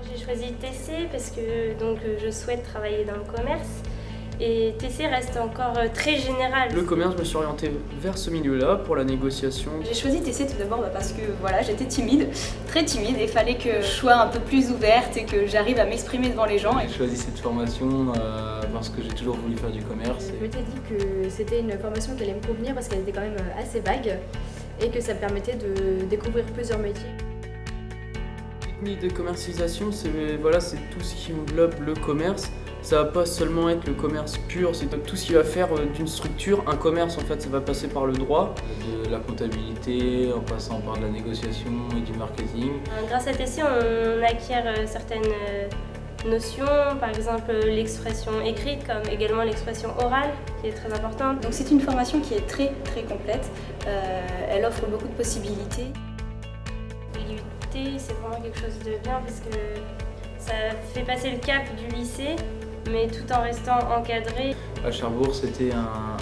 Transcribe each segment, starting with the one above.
Moi, j'ai choisi TC parce que je souhaite travailler dans le commerce et TC reste encore très général. Le commerce, je me suis orienté vers ce milieu-là pour la négociation. J'ai choisi TC tout d'abord parce que voilà, j'étais timide, très timide, et il fallait que je sois un peu plus ouverte et que j'arrive à m'exprimer devant les gens. J'ai choisi cette formation parce que j'ai toujours voulu faire du commerce. Je m'étais dit que c'était une formation qui allait me convenir parce qu'elle était quand même assez vague et que ça me permettait de découvrir plusieurs métiers. Technique de commercialisation, c'est tout ce qui englobe le commerce. Ça va pas seulement être le commerce pur, c'est tout ce qui va faire d'une structure un commerce. En fait, ça va passer par le droit, de la comptabilité, en passant par de la négociation et du marketing. Grâce à TC, on acquiert certaines notions, par exemple l'expression écrite comme également l'expression orale qui est très importante. Donc c'est une formation qui est très très complète, elle offre beaucoup de possibilités. L'IUT, c'est vraiment quelque chose de bien parce que ça fait passer le cap du lycée, mais tout en restant encadré. À Cherbourg, c'était un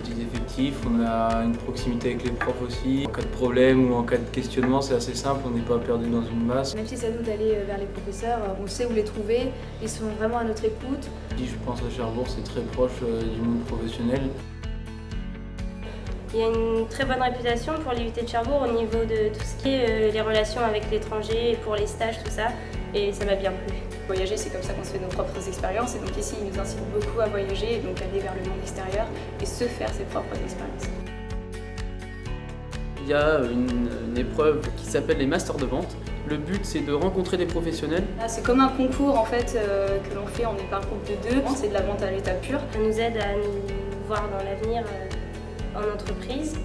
petit effectif, on a une proximité avec les profs aussi. En cas de problème ou en cas de questionnement, c'est assez simple, on n'est pas perdu dans une masse. Même si c'est à nous d'aller vers les professeurs, on sait où les trouver, ils sont vraiment à notre écoute. Si je pense à Cherbourg, c'est très proche du monde professionnel. Il y a une très bonne réputation pour l'IUT de Cherbourg au niveau de tout ce qui est les relations avec l'étranger, pour les stages, tout ça, et ça m'a bien plu. Voyager, c'est comme ça qu'on se fait nos propres expériences, et donc ici, ils nous incitent beaucoup à voyager, et donc aller vers le monde extérieur et se faire ses propres expériences. Il y a une épreuve qui s'appelle les masters de vente. Le but, c'est de rencontrer des professionnels. C'est comme un concours en fait que l'on fait, on est par groupe de 2, c'est de la vente à l'état pur. Ça nous aide à nous voir dans l'avenir en entreprise.